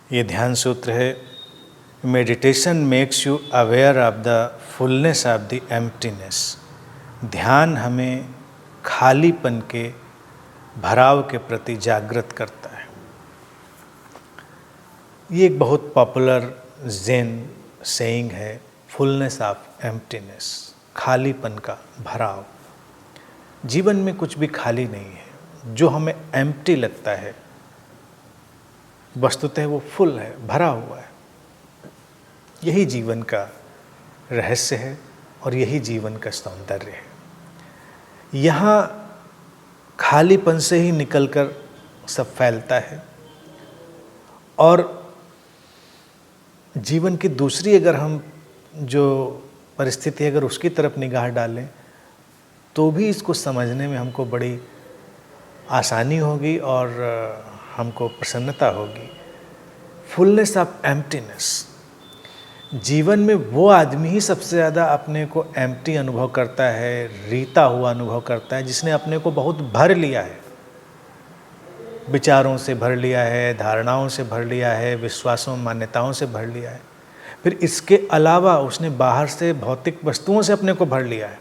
ये ध्यान सूत्र है, meditation makes you aware of the fullness of the emptiness. ध्यान हमें खालीपन के भराव के प्रति जागृत करता है। ये एक बहुत पॉपुलर ज़ेन सेइंग है, फुलनेस ऑफ एम्प्टीनेस, खालीपन का भराव। जीवन में कुछ भी खाली नहीं है। जो हमें एम्प्टी लगता है वस्तुतः वो फुल है, भरा हुआ है। यही जीवन का रहस्य है और यही जीवन का सौंदर्य है। यहाँ खालीपन से ही निकलकर सब फैलता है। और जीवन की दूसरी अगर हम जो परिस्थिति अगर उसकी तरफ निगाह डालें तो भी इसको समझने में हमको बड़ी आसानी होगी और हमको प्रसन्नता होगी। फुलनेस ऑफ एम्प्टीनेस, जीवन में वो आदमी ही सबसे ज़्यादा अपने को एम्प्टी अनुभव करता है, रीता हुआ अनुभव करता है, जिसने अपने को बहुत भर लिया है। विचारों से भर लिया है, धारणाओं से भर लिया है, विश्वासों मान्यताओं से भर लिया है। फिर इसके अलावा उसने बाहर से भौतिक वस्तुओं से अपने को भर लिया है।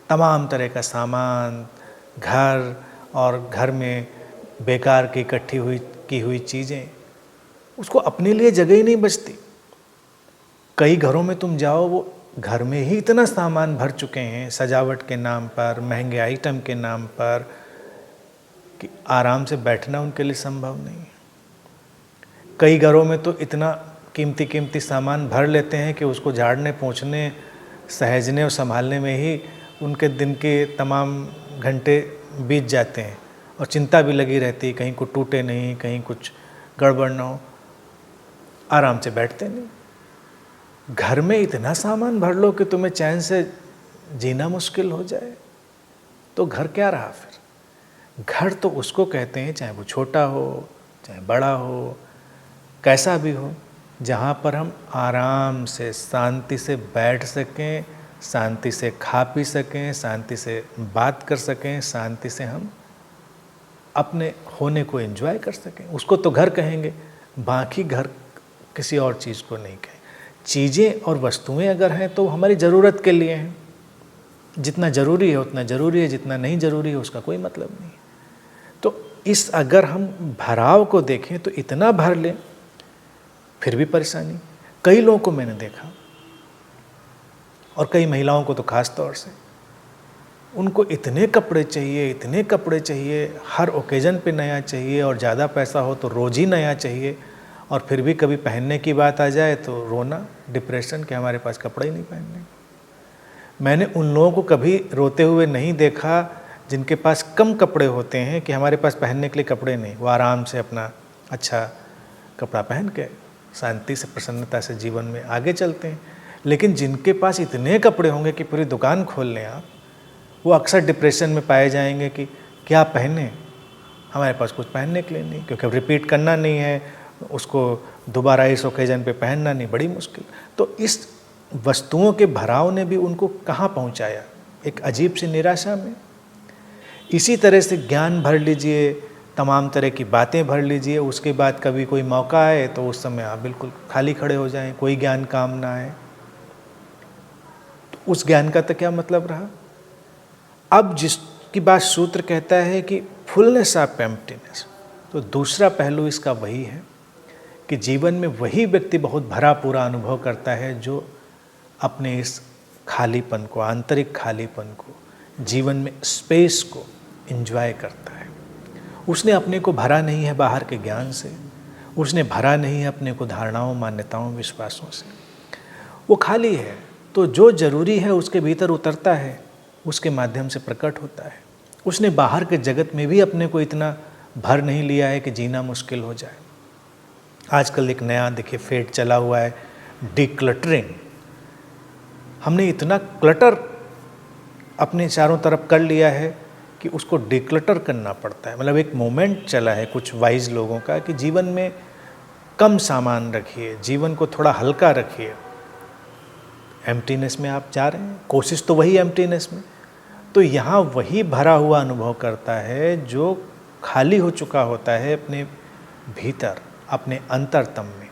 तमाम तरह का सामान, घर और घर में बेकार की इकट्ठी की हुई चीज़ें, उसको अपने लिए जगह ही नहीं बचती। कई घरों में तुम जाओ, वो घर में ही इतना सामान भर चुके हैं सजावट के नाम पर, महंगे आइटम के नाम पर, कि आराम से बैठना उनके लिए संभव नहीं है। कई घरों में तो इतना कीमती सामान भर लेते हैं कि उसको झाड़ने, पोंछने, सहेजने और संभालने में ही उनके दिन के तमाम घंटे बीत जाते हैं और चिंता भी लगी रहती है कहीं कुछ टूटे नहीं, कहीं कुछ गड़बड़ ना हो। आराम से बैठते नहीं। घर में इतना सामान भर लो कि तुम्हें चैन से जीना मुश्किल हो जाए, तो घर क्या रहा फिर? घर तो उसको कहते हैं, चाहे वो छोटा हो, चाहे बड़ा हो, कैसा भी हो, जहाँ पर हम आराम से शांति से बैठ सकें, शांति से खा पी सकें, शांति से बात कर सकें, शांति से हम अपने होने को एंजॉय कर सकें। उसको तो घर कहेंगे, बाकी घर किसी और चीज़ को नहीं कहें। चीज़ें और वस्तुएं अगर हैं तो हमारी ज़रूरत के लिए हैं। जितना ज़रूरी है उतना ज़रूरी है, जितना नहीं ज़रूरी है उसका कोई मतलब नहीं है। तो इस अगर हम भराव को देखें तो इतना भर लें फिर भी परेशानी। कई लोगों को मैंने देखा, और कई महिलाओं को तो खास तौर से, उनको इतने कपड़े चाहिए, इतने कपड़े चाहिए, हर ओकेजन पे नया चाहिए, और ज़्यादा पैसा हो तो रोज़ ही नया चाहिए। और फिर भी कभी पहनने की बात आ जाए तो रोना, डिप्रेशन कि हमारे पास कपड़े ही नहीं पहनने। मैंने उन लोगों को कभी रोते हुए नहीं देखा जिनके पास कम कपड़े होते हैं कि हमारे पास पहनने के लिए कपड़े नहीं। वो आराम से अपना अच्छा कपड़ा पहन के शांति से, प्रसन्नता से जीवन में आगे चलते हैं। लेकिन जिनके पास इतने कपड़े होंगे कि पूरी दुकान खोल लें आप, वो अक्सर डिप्रेशन में पाए जाएंगे कि क्या पहने, हमारे पास कुछ पहनने के लिए नहीं, क्योंकि अब रिपीट करना नहीं है, उसको दोबारा इस ओकेजन पे पहनना नहीं, बड़ी मुश्किल। तो इस वस्तुओं के भराव ने भी उनको कहाँ पहुँचाया? एक अजीब सी निराशा में। इसी तरह से ज्ञान भर लीजिए, तमाम तरह की बातें भर लीजिए, उसके बाद कभी कोई मौका आए तो उस समय आप बिल्कुल खाली खड़े हो जाएं, कोई ज्ञान काम ना आए, तो उस ज्ञान का तो क्या मतलब रहा? अब जिसकी बात सूत्र कहता है कि फुलनेस ऑफ एम्प्टीनेस, तो दूसरा पहलू इसका वही है कि जीवन में वही व्यक्ति बहुत भरा पूरा अनुभव करता है जो अपने इस खालीपन को, आंतरिक खालीपन को, जीवन में स्पेस को एंजॉय करता है। उसने अपने को भरा नहीं है बाहर के ज्ञान से, उसने भरा नहीं है अपने को धारणाओं, मान्यताओं, विश्वासों से। वो खाली है, तो जो जरूरी है उसके भीतर उतरता है, उसके माध्यम से प्रकट होता है। उसने बाहर के जगत में भी अपने को इतना भर नहीं लिया है कि जीना मुश्किल हो जाए। आजकल एक नया देखिए फेड चला हुआ है, डिक्लटरिंग। हमने इतना क्लटर अपने चारों तरफ कर लिया है कि उसको डिक्लटर करना पड़ता है। मतलब एक मोमेंट चला है कुछ वाइज लोगों का कि जीवन में कम सामान रखिए, जीवन को थोड़ा हल्का रखिए। एम्प्टीनेस में आप जा रहे हैं, कोशिश तो वही एम्प्टीनेस में। तो यहाँ वही भरा हुआ अनुभव करता है जो खाली हो चुका होता है अपने भीतर। अपने अंतरतम में,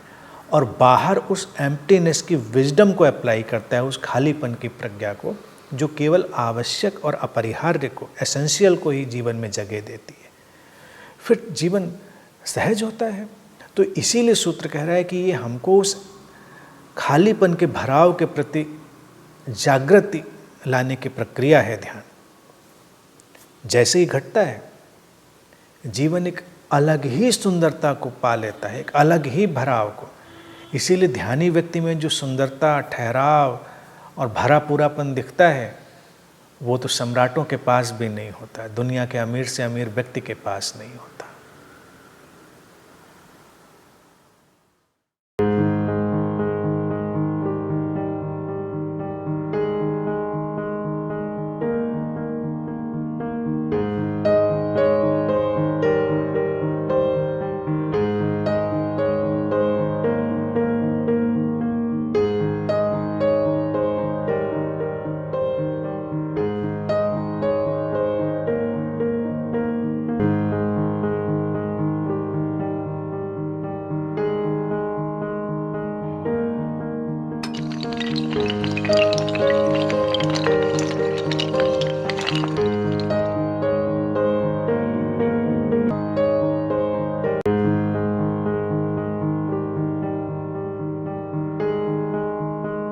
और बाहर उस एम्प्टीनेस की विजडम को अप्लाई करता है, उस खालीपन की प्रज्ञा को, जो केवल आवश्यक और अपरिहार्य को, एसेंशियल को ही जीवन में जगह देती है। फिर जीवन सहज होता है। तो इसीलिए सूत्र कह रहा है कि ये हमको उस खालीपन के भराव के प्रति जागृति लाने की प्रक्रिया है ध्यान। जैसे ही घटता है, जीवन एक अलग ही सुंदरता को पा लेता है, एक अलग ही भराव को। इसीलिए ध्यानी व्यक्ति में जो सुंदरता, ठहराव और भरा पूरापन दिखता है, वो तो सम्राटों के पास भी नहीं होता है, दुनिया के अमीर से अमीर व्यक्ति के पास नहीं होता।